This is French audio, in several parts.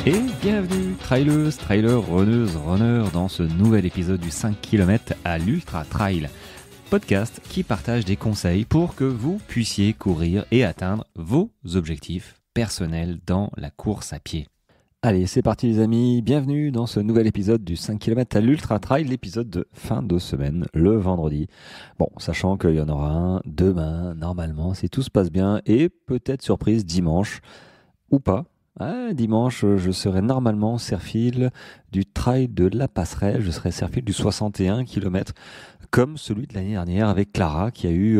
Et bienvenue, traileuses, trailers, runneuses, runners, dans ce nouvel épisode du 5 km à l'Ultra Trail, podcast qui partage des conseils pour que vous puissiez courir et atteindre vos objectifs personnels dans la course à pied. Allez, c'est parti les amis, bienvenue dans ce nouvel épisode du 5 km à l'Ultra Trail, l'épisode de fin de semaine, le vendredi. Bon, sachant qu'il y en aura un demain, normalement, si tout se passe bien, et peut-être surprise dimanche, ou pas. Dimanche, je serai normalement Serfil du trail de la Passerelle, je serai Serfil du 61 km, comme celui de l'année dernière avec Clara qui a eu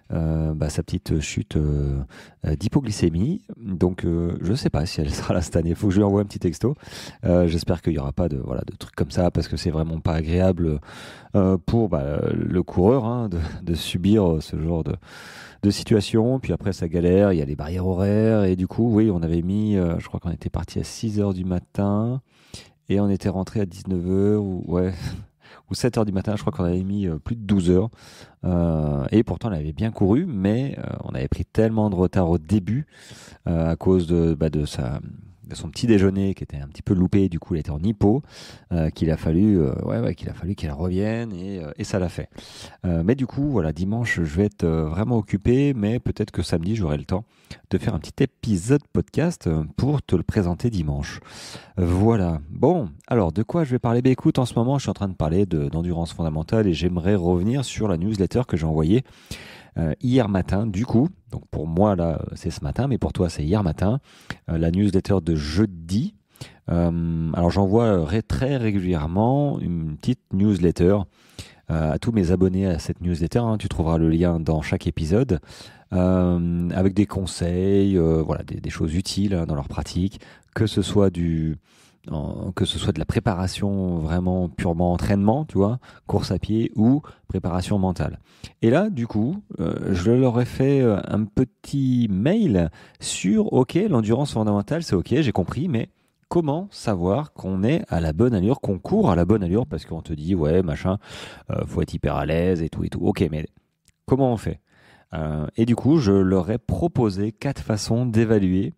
sa petite chute d'hypoglycémie. Donc je ne sais pas si elle sera là cette année, il faut que je lui envoie un petit texto. J'espère qu'il n'y aura pas de trucs comme ça parce que c'est vraiment pas agréable pour le coureur de subir ce genre de situation. Puis après ça galère, il y a les barrières horaires et du coup oui on avait mis, je crois qu'on était parti à 6h du matin et on était rentré à 19h ou 7h du matin, je crois qu'on avait mis plus de 12 heures. Et pourtant, on avait bien couru, mais on avait pris tellement de retard au début à cause de son petit déjeuner qui était un petit peu loupé. Du coup, il était en hypo, qu'il a fallu qu'elle revienne et ça l'a fait. Mais du coup, voilà, dimanche, je vais être vraiment occupé, mais peut-être que samedi, j'aurai le temps de faire un petit épisode podcast pour te le présenter dimanche. Voilà. Bon, alors de quoi je vais parler? Écoute, en ce moment, je suis en train de parler d'endurance fondamentale et j'aimerais revenir sur la newsletter que j'ai envoyée hier matin. Du coup, donc pour moi, là, c'est ce matin, mais pour toi, c'est hier matin, la newsletter de jeudi. Alors, j'envoie très régulièrement une petite newsletter à tous mes abonnés à cette newsletter. Tu trouveras le lien dans chaque épisode. Avec des conseils, des choses utiles dans leur pratique, que ce soit de la préparation vraiment purement entraînement, tu vois, course à pied ou préparation mentale. Et là, du coup, je leur ai fait un petit mail sur, ok, l'endurance fondamentale, c'est ok, j'ai compris, mais comment savoir qu'on est à la bonne allure, qu'on court à la bonne allure, parce qu'on te dit, ouais, machin, faut être hyper à l'aise et tout. Ok, mais comment on fait? Et du coup, je leur ai proposé 4 façons d'évaluer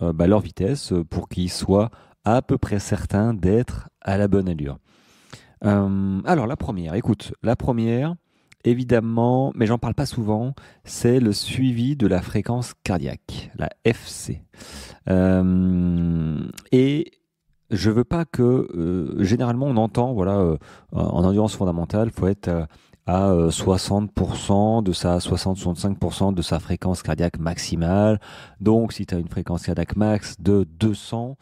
leur vitesse pour qu'ils soient à peu près certains d'être à la bonne allure. Alors la première, évidemment, mais j'en parle pas souvent, c'est le suivi de la fréquence cardiaque, la FC. Et je veux pas que, généralement on entend, en endurance fondamentale, faut être à 60% de sa 60-65% de sa fréquence cardiaque maximale. Donc, si tu as une fréquence cardiaque max de 200,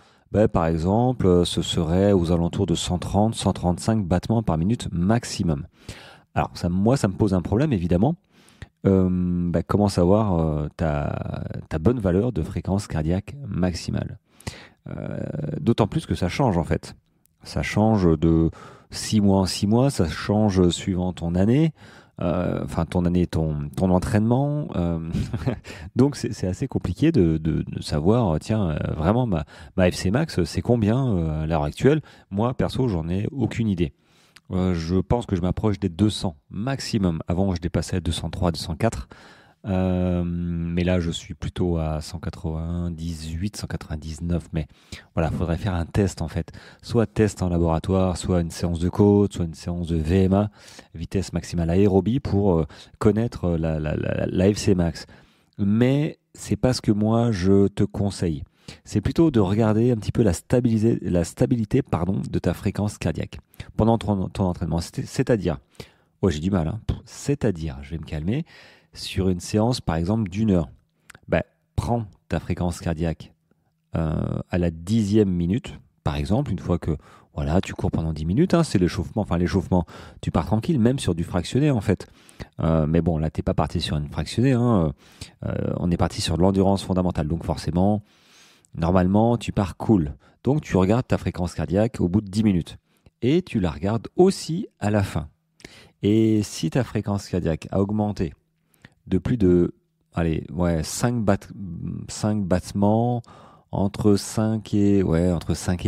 par exemple, ce serait aux alentours de 130-135 battements par minute maximum. Alors, ça me pose un problème, évidemment. Comment savoir ta bonne valeur de fréquence cardiaque maximale? D'autant plus que ça change, en fait. Ça change de 6 mois en 6 mois, ça change suivant ton année, ton entraînement. Donc c'est assez compliqué de savoir, tiens, vraiment ma FC max, c'est combien à l'heure actuelle? Moi, perso, j'en ai aucune idée. Je pense que je m'approche des 200 maximum. Avant, je dépassais 203, 204. Mais là, je suis plutôt à 198, 199. Mais voilà, il faudrait faire un test en fait. Soit test en laboratoire, soit une séance de côte, soit une séance de VMA, vitesse maximale aérobie, pour connaître la FC max. Mais c'est pas ce que moi je te conseille. C'est plutôt de regarder un petit peu la stabilité de ta fréquence cardiaque pendant ton entraînement. C'est-à-dire, j'ai du mal, c'est-à-dire, je vais me calmer, sur une séance par exemple d'1 heure, prends ta fréquence cardiaque à la 10e minute, par exemple, une fois que tu cours pendant 10 minutes, c'est l'échauffement. Enfin, l'échauffement, tu pars tranquille, même sur du fractionné en fait. Mais bon, là, t'es pas parti sur une fractionnée. On est parti sur de l'endurance fondamentale. Donc forcément, normalement, tu pars cool. Donc tu regardes ta fréquence cardiaque au bout de 10 minutes. Et tu la regardes aussi à la fin. Et si ta fréquence cardiaque a augmenté de plus de 5 battements, entre 5 et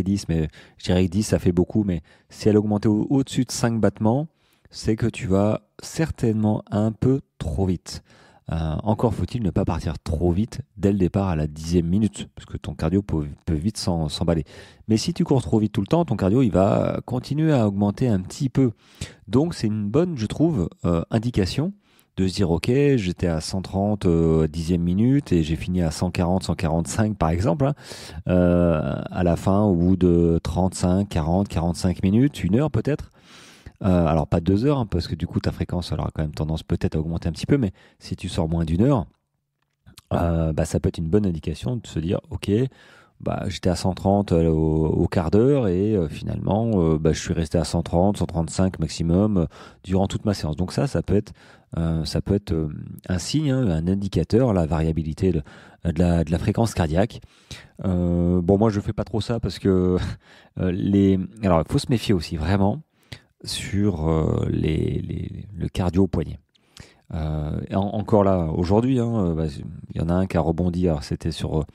10, mais je dirais que 10 ça fait beaucoup, mais si elle a augmenté au-dessus de 5 battements, c'est que tu vas certainement un peu trop vite. Encore faut-il ne pas partir trop vite dès le départ à la 10e minute, parce que ton cardio peut vite s'emballer. Mais si tu cours trop vite tout le temps, ton cardio il va continuer à augmenter un petit peu. Donc c'est une bonne, je trouve, indication de se dire, ok, j'étais à 130 10e minute et j'ai fini à 140, 145 par exemple, hein, à la fin, au bout de 35, 40, 45 minutes, une heure peut-être. Alors pas 2 heures, hein, parce que du coup ta fréquence elle aura quand même tendance peut-être à augmenter un petit peu, mais si tu sors moins d'une heure, bah, ça peut être une bonne indication de se dire, ok, bah, j'étais à 130 au quart d'heure et finalement bah, je suis resté à 130, 135 maximum durant toute ma séance. Donc ça peut être un signe, hein, un indicateur, la variabilité de la fréquence cardiaque. Bon, moi je fais pas trop ça parce que alors il faut se méfier aussi vraiment sur le cardio au poignet. Encore là, aujourd'hui, hein, bah, il y en a un qui a rebondi, alors c'était sur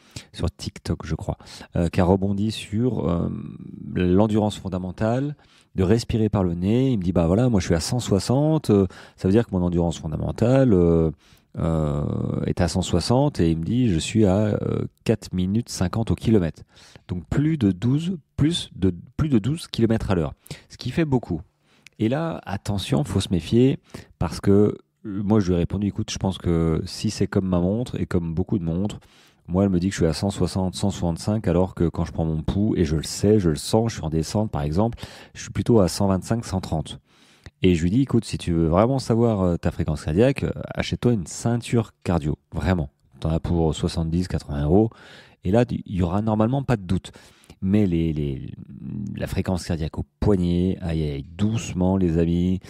TikTok, je crois, qui a rebondi sur l'endurance fondamentale, de respirer par le nez. Il me dit, bah voilà, moi je suis à 160, ça veut dire que mon endurance fondamentale est à 160, et il me dit, je suis à 4 minutes 50 au kilomètre. Donc plus de 12 km à l'heure, ce qui fait beaucoup. Et là, attention, faut se méfier parce que moi, je lui ai répondu, écoute, je pense que si c'est comme ma montre et comme beaucoup de montres, moi, elle me dit que je suis à 160, 165, alors que quand je prends mon pouls, et je le sais, je le sens, je suis en descente, par exemple, je suis plutôt à 125, 130. Et je lui dis, écoute, si tu veux vraiment savoir ta fréquence cardiaque, achète-toi une ceinture cardio, vraiment. T'en as pour 70, 80 euros. Et là, il y aura normalement pas de doute. Mais la fréquence cardiaque au poignet, aïe, aïe, doucement les amis,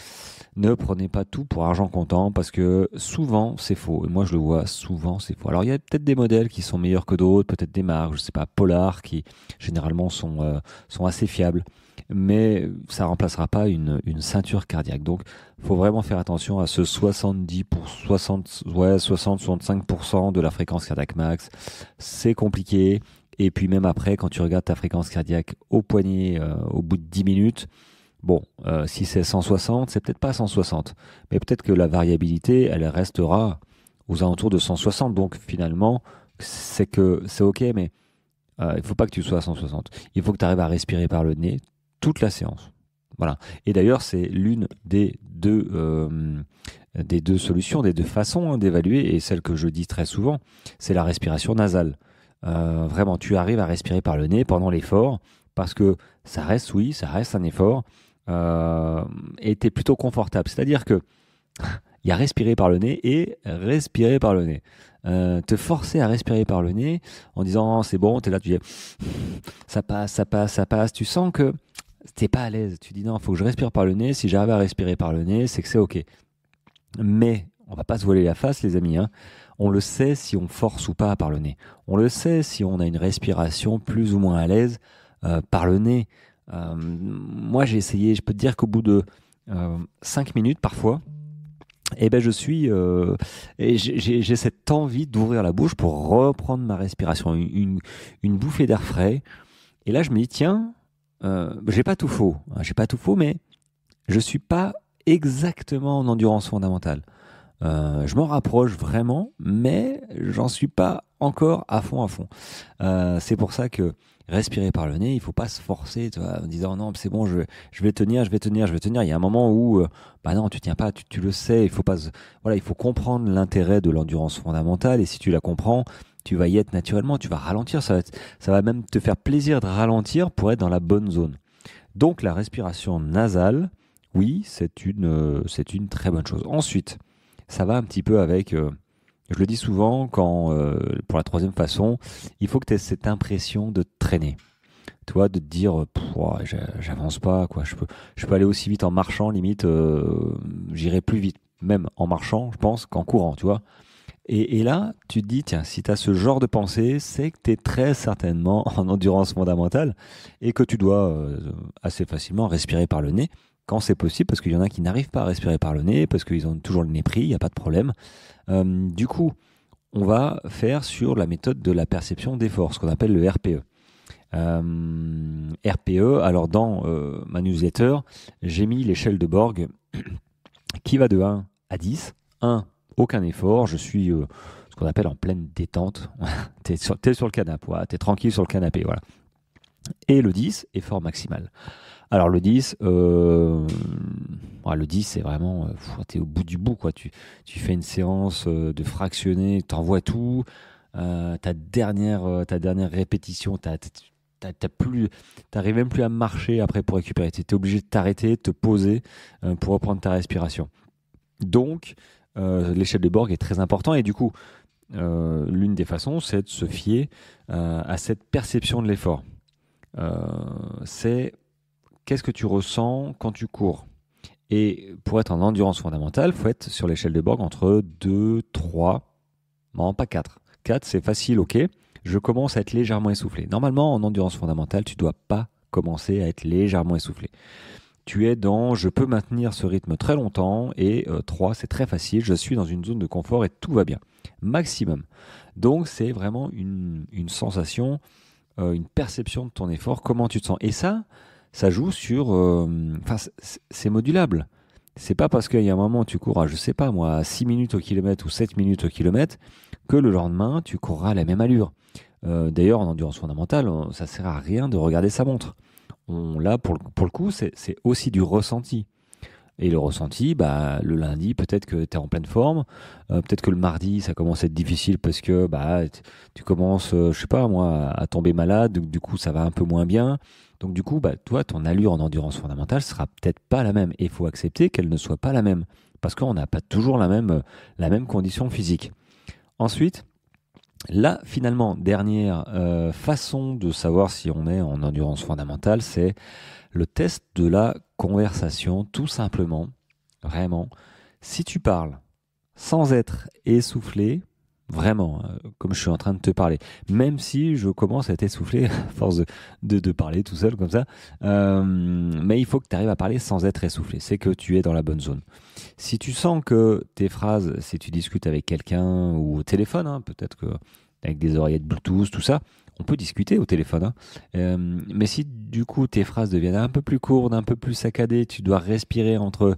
ne prenez pas tout pour argent comptant parce que souvent c'est faux. Et moi je le vois, souvent c'est faux. Alors il y a peut-être des modèles qui sont meilleurs que d'autres, peut-être des marques, je sais pas, Polar qui généralement sont assez fiables. Mais ça remplacera pas une ceinture cardiaque. Donc faut vraiment faire attention à ce 70 pour 60, ouais, 60-65% de la fréquence cardiaque max. C'est compliqué. Et puis même après, quand tu regardes ta fréquence cardiaque au poignet au bout de 10 minutes, bon, si c'est 160, c'est peut-être pas 160. Mais peut-être que la variabilité, elle restera aux alentours de 160. Donc finalement, c'est OK, mais il faut pas que tu sois à 160. Il faut que tu arrives à respirer par le nez toute la séance. Voilà. Et d'ailleurs, c'est l'une des deux solutions, des deux façons hein, d'évaluer, et celle que je dis très souvent, c'est la respiration nasale. Vraiment, tu arrives à respirer par le nez pendant l'effort, parce que ça reste, oui, ça reste un effort, et tu es plutôt confortable. C'est-à-dire que il y a respirer par le nez et respirer par le nez. Te forcer à respirer par le nez en disant oh, c'est bon, tu es là, tu dis ça passe, ça passe, ça passe. Tu sens que t'es pas à l'aise. Tu dis non, il faut que je respire par le nez. Si j'arrive à respirer par le nez, c'est que c'est OK. Mais on va pas se voiler la face, les amis, hein. On le sait si on force ou pas par le nez. On le sait si on a une respiration plus ou moins à l'aise par le nez. Moi, j'ai essayé, je peux te dire qu'au bout de 5 minutes parfois, eh ben, et j'ai cette envie d'ouvrir la bouche pour reprendre ma respiration, une bouffée d'air frais. Et là, je me dis, tiens, j'ai pas tout faux, hein, j'ai pas tout faux, mais je suis pas exactement en endurance fondamentale. Je m'en rapproche vraiment, mais j'en suis pas encore à fond à fond. C'est pour ça que respirer par le nez, il faut pas se forcer, tu vois, en disant non, c'est bon, je vais tenir, je vais tenir, je vais tenir. Il y a un moment où, bah non, tu tiens pas, tu le sais, il faut pas, voilà, il faut comprendre l'intérêt de l'endurance fondamentale, et si tu la comprends, tu vas y être naturellement, tu vas ralentir, ça va même te faire plaisir de ralentir pour être dans la bonne zone. Donc la respiration nasale, oui, c'est une très bonne chose. Ensuite, ça va un petit peu avec, je le dis souvent, quand pour la troisième façon, il faut que tu aies cette impression de te traîner. Tu vois, de te dire, ouah, j'avance pas, quoi. Je peux aller aussi vite en marchant, limite, j'irai plus vite, même en marchant, je pense, qu'en courant, tu vois. Et là, tu te dis, tiens, si tu as ce genre de pensée, c'est que tu es très certainement en endurance fondamentale et que tu dois assez facilement respirer par le nez quand c'est possible, parce qu'il y en a qui n'arrivent pas à respirer par le nez, parce qu'ils ont toujours le nez pris, il n'y a pas de problème. Du coup, on va faire sur la méthode de la perception d'effort, ce qu'on appelle le RPE. RPE, alors dans ma newsletter, j'ai mis l'échelle de Borg qui va de 1 à 10. 1, aucun effort, je suis ce qu'on appelle en pleine détente. T'es sur le canapé, t'es tranquille sur le canapé, voilà. Et le 10, effort maximal. Alors le 10, le 10 c'est vraiment, t'es au bout du bout, quoi. Tu fais une séance de fractionné, t'envoies tout, ta dernière répétition, t'arrives même plus à marcher après pour récupérer. T'es obligé de t'arrêter, de te poser pour reprendre ta respiration. Donc, l'échelle de Borg est très important et du coup, l'une des façons, c'est de se fier à cette perception de l'effort. C'est qu'est-ce que tu ressens quand tu cours? Et pour être en endurance fondamentale, il faut être sur l'échelle de Borg entre 2, 3, non pas 4. 4, c'est facile, ok. Je commence à être légèrement essoufflé. Normalement, en endurance fondamentale, tu ne dois pas commencer à être légèrement essoufflé. Tu es dans je peux maintenir ce rythme très longtemps et 3, c'est très facile, je suis dans une zone de confort et tout va bien. Maximum. Donc, c'est vraiment une sensation, une perception de ton effort, comment tu te sens. Et ça joue sur... c'est modulable. C'est pas parce qu'il y a un moment où tu cours à, je sais pas moi, à 6 minutes au kilomètre ou 7 minutes au kilomètre que le lendemain, tu courras à la même allure. D'ailleurs, en endurance fondamentale, ça sert à rien de regarder sa montre. Là, pour le coup, c'est aussi du ressenti. Et le ressenti, le lundi, peut-être que tu es en pleine forme. Peut-être que le mardi, ça commence à être difficile parce que tu commences, je sais pas moi, à tomber malade. Donc, du coup, ça va un peu moins bien. Donc, du coup, toi, ton allure en endurance fondamentale sera peut-être pas la même. Et il faut accepter qu'elle ne soit pas la même. Parce qu'on n'a pas toujours la même condition physique. Ensuite, là, finalement, dernière façon de savoir si on est en endurance fondamentale, c'est le test de la conversation, tout simplement, vraiment. Si tu parles sans être essoufflé, vraiment, comme je suis en train de te parler, même si je commence à être essoufflé à force de parler tout seul comme ça, mais il faut que tu arrives à parler sans être essoufflé, c'est que tu es dans la bonne zone. Si tu sens que tes phrases, si tu discutes avec quelqu'un ou au téléphone, peut-être que avec des oreillettes Bluetooth, tout ça, on peut discuter au téléphone. Mais si du coup tes phrases deviennent un peu plus courtes, un peu plus saccadées, tu dois respirer entre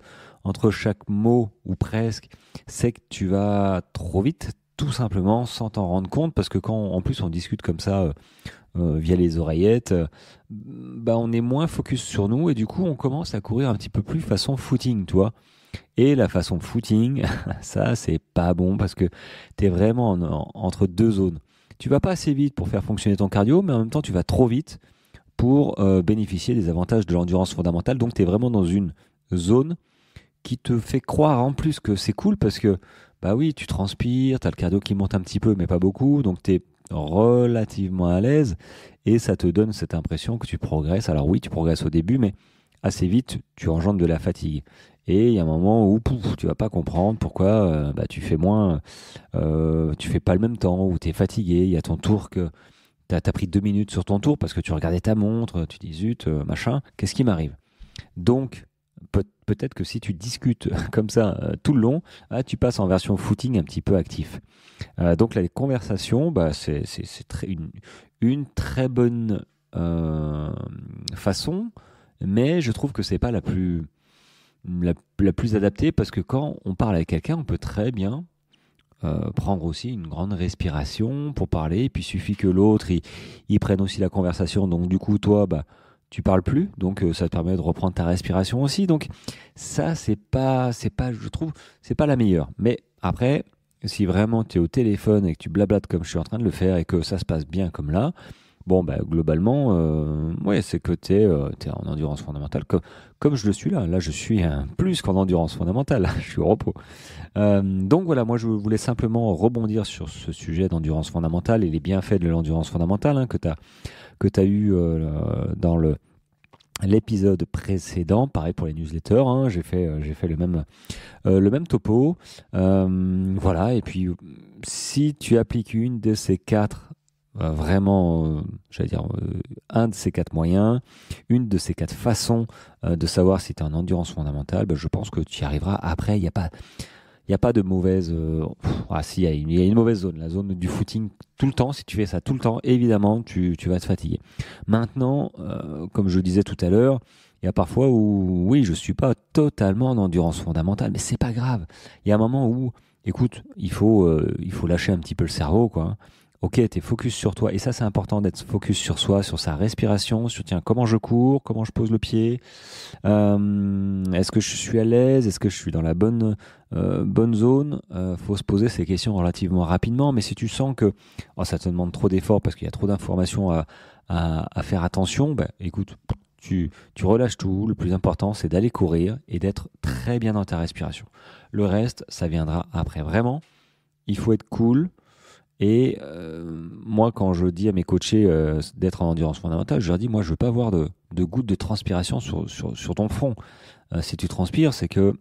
chaque mot ou presque, c'est que tu vas trop vite, tout simplement, sans t'en rendre compte, parce que quand en plus on discute comme ça via les oreillettes, on est moins focus sur nous et du coup on commence à courir un petit peu plus façon footing, tu vois. Et la façon footing, ça c'est pas bon parce que tu es vraiment entre deux zones. Tu vas pas assez vite pour faire fonctionner ton cardio, mais en même temps tu vas trop vite pour bénéficier des avantages de l'endurance fondamentale. Donc tu es vraiment dans une zone qui te fait croire en plus que c'est cool parce que oui, tu transpires, tu as le cardio qui monte un petit peu mais pas beaucoup, donc tu es relativement à l'aise et ça te donne cette impression que tu progresses. Alors oui, tu progresses au début, mais assez vite, tu engendres de la fatigue. Et il y a un moment où tu vas pas comprendre pourquoi tu fais moins, tu fais pas le même temps, ou tu es fatigué, il y a ton tour que tu as pris 2 minutes sur ton tour parce que tu regardais ta montre, tu dis zut, machin, qu'est-ce qui m'arrive? Donc, peut-être que si tu discutes comme ça tout le long, tu passes en version footing un petit peu actif. Donc la conversation, c'est une très bonne façon, mais je trouve que c'est pas la plus adaptée parce que quand on parle avec quelqu'un, on peut très bien prendre aussi une grande respiration pour parler, et puis il suffit que l'autre il prenne aussi la conversation, donc du coup toi tu parles plus, donc ça te permet de reprendre ta respiration aussi. Donc ça, c'est pas, je trouve, c'est pas la meilleure. Mais après, si vraiment tu es au téléphone et que tu blablates comme je suis en train de le faire et que ça se passe bien comme là, globalement, c'est que tu es en endurance fondamentale, comme je le suis là. Là, je suis plus qu'en endurance fondamentale, je suis au repos. Donc voilà, moi je voulais simplement rebondir sur ce sujet d'endurance fondamentale et les bienfaits de l'endurance fondamentale que tu as eu dans l'épisode précédent. Pareil pour les newsletters, j'ai fait le même topo. Voilà, et puis si tu appliques une de ces quatre, un de ces quatre moyens, une de ces quatre façons de savoir si tu es en endurance fondamentale, je pense que tu y arriveras. Après, il n'y a pas de mauvaise... si, il y a une mauvaise zone, la zone du footing tout le temps. Si tu fais ça tout le temps, évidemment, tu vas te fatiguer. Maintenant, comme je disais tout à l'heure, il y a parfois où, oui, je suis pas totalement en endurance fondamentale, mais c'est pas grave. Il y a un moment où écoute, il faut lâcher un petit peu le cerveau, quoi. Ok, t'es focus sur toi. Et ça, c'est important d'être focus sur soi, sur sa respiration, sur tiens, comment je cours, comment je pose le pied. Est-ce que je suis à l'aise? Est-ce que je suis dans la bonne zone? Faut se poser ces questions relativement rapidement. Mais si tu sens que ça te demande trop d'efforts parce qu'il y a trop d'informations à faire attention, bah, écoute, tu relâches tout. Le plus important, c'est d'aller courir et d'être très bien dans ta respiration. Le reste, ça viendra après. Vraiment, il faut être cool. Et moi, quand je dis à mes coachés d'être en endurance fondamentale, je leur dis, moi, je veux pas avoir de gouttes de transpiration sur ton front. Si tu transpires, c'est que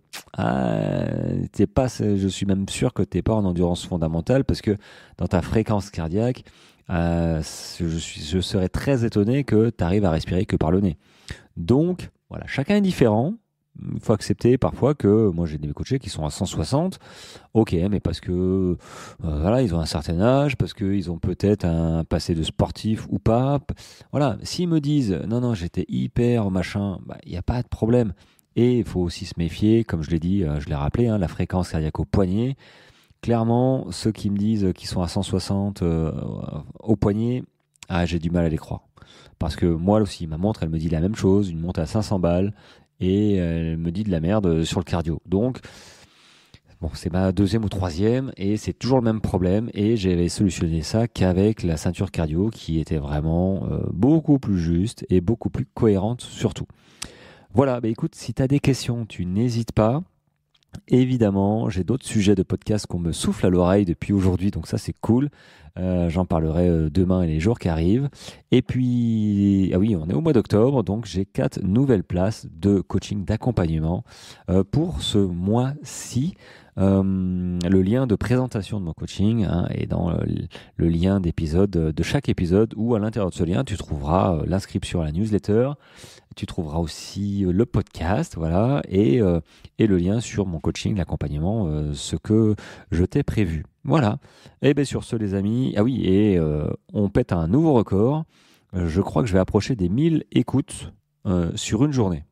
t'es pas, je suis même sûr que t'es pas en endurance fondamentale parce que dans ta fréquence cardiaque, je serais très étonné que tu arrives à respirer que par le nez. Donc, voilà, chacun est différent. Il faut accepter parfois que moi j'ai des coachés qui sont à 160, ok, mais parce que voilà, ils ont un certain âge, parce qu'ils ont peut-être un passé de sportif ou pas. Voilà, s'ils me disent non, non, j'étais hyper machin, il n'y a pas de problème. Et il faut aussi se méfier, comme je l'ai dit, je l'ai rappelé, hein, la fréquence cardiaque au poignet. Clairement, ceux qui me disent qu'ils sont à 160 au poignet, j'ai du mal à les croire. Parce que moi aussi, ma montre, elle me dit la même chose, une montre à 500 balles, et elle me dit de la merde sur le cardio. Donc, bon, c'est ma deuxième ou troisième, et c'est toujours le même problème, et j'avais solutionné ça qu'avec la ceinture cardio, qui était vraiment beaucoup plus juste et beaucoup plus cohérente surtout. Voilà, écoute, si tu as des questions, tu n'hésites pas. Évidemment, j'ai d'autres sujets de podcast qu'on me souffle à l'oreille depuis aujourd'hui, donc ça c'est cool. J'en parlerai demain et les jours qui arrivent. Et puis, ah oui, on est au mois d'octobre, donc j'ai 4 nouvelles places de coaching d'accompagnement pour ce mois-ci. Le lien de présentation de mon coaching est dans le lien d'épisode de chaque épisode, où à l'intérieur de ce lien, tu trouveras l'inscription à la newsletter. Tu trouveras aussi le podcast, voilà, et le lien sur mon coaching, l'accompagnement, ce que je t'ai prévu. Voilà. Et bien sur ce, les amis, ah oui, et on pète un nouveau record. Je crois que je vais approcher des 1000 écoutes sur une journée.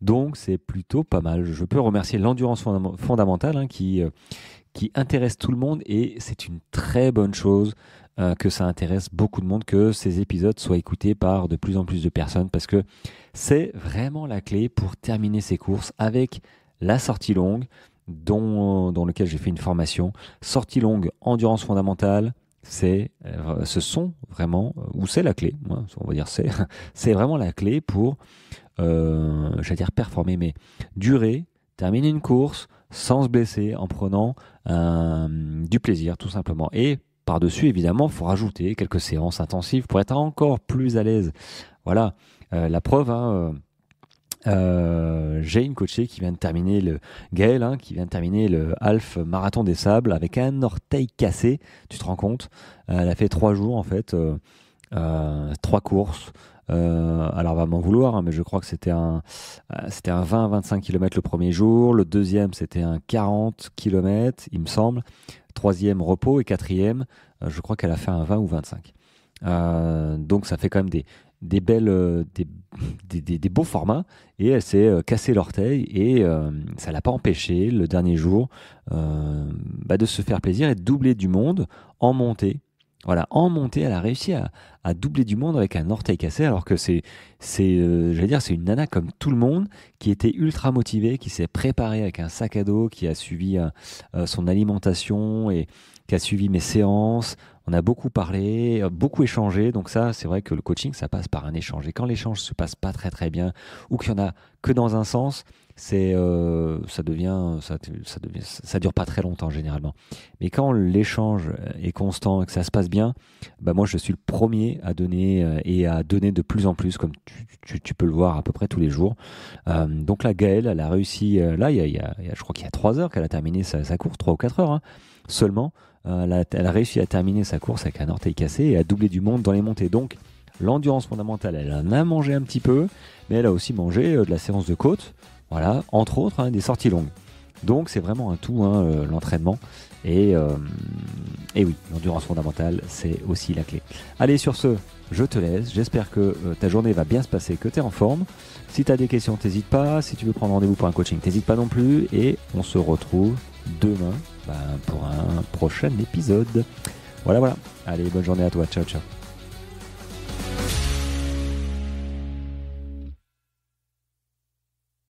Donc c'est plutôt pas mal. Je peux remercier l'endurance fondamentale qui intéresse tout le monde, et c'est une très bonne chose que ça intéresse beaucoup de monde, que ces épisodes soient écoutés par de plus en plus de personnes, parce que c'est vraiment la clé pour terminer ses courses avec la sortie longue dans lequel j'ai fait une formation. Sortie longue, endurance fondamentale, ce sont vraiment, ou c'est la clé, on va dire c'est vraiment la clé pour, j'allais dire performer, mais durer, terminer une course sans se blesser, en prenant du plaisir tout simplement. Et par-dessus, évidemment, il faut rajouter quelques séances intensives pour être encore plus à l'aise. Voilà, la preuve, j'ai une coachée qui vient de terminer Gaëlle, qui vient de terminer le Half Marathon des Sables avec un orteil cassé. Tu te rends compte? Elle a fait 3 jours en fait, 3 courses. Alors on va m'en vouloir, mais je crois que c'était un 20-25 km le premier jour. Le deuxième, c'était un 40 km, il me semble. Troisième, repos. Et quatrième, je crois qu'elle a fait un 20 ou 25. Donc ça fait quand même des belles, des beaux formats. Et elle s'est cassé l'orteil, et ça l'a pas empêché le dernier jour de se faire plaisir et de doubler du monde en montée. Voilà, en montée, elle a réussi à doubler du monde avec un orteil cassé, alors que j'allais dire, c'est une nana comme tout le monde, qui était ultra motivée, qui s'est préparée avec un sac à dos, qui a suivi son alimentation et qui a suivi mes séances. On a beaucoup parlé, beaucoup échangé. Donc ça, c'est vrai que le coaching, ça passe par un échange. Et quand l'échange se passe pas très très bien, ou qu'il y en a que dans un sens, ça dure pas très longtemps généralement. Mais quand l'échange est constant et que ça se passe bien, moi je suis le premier à donner et à donner de plus en plus, comme tu peux le voir à peu près tous les jours. Donc là, Gaëlle, elle a réussi, je crois qu'il y a 3 heures qu'elle a terminé sa course, 3 ou 4 heures seulement. Elle a réussi à terminer sa course avec un orteil cassé et à doubler du monde dans les montées. Donc l'endurance fondamentale, elle en a mangé un petit peu, mais elle a aussi mangé de la séance de côte. Voilà, entre autres, des sorties longues. Donc c'est vraiment un tout, l'entraînement. Et oui, l'endurance fondamentale, c'est aussi la clé. Allez, sur ce, je te laisse. J'espère que ta journée va bien se passer, que tu es en forme. Si tu as des questions, t'hésites pas. Si tu veux prendre rendez-vous pour un coaching, t'hésites pas non plus. Et on se retrouve demain pour un prochain épisode. Voilà. Allez, bonne journée à toi. Ciao.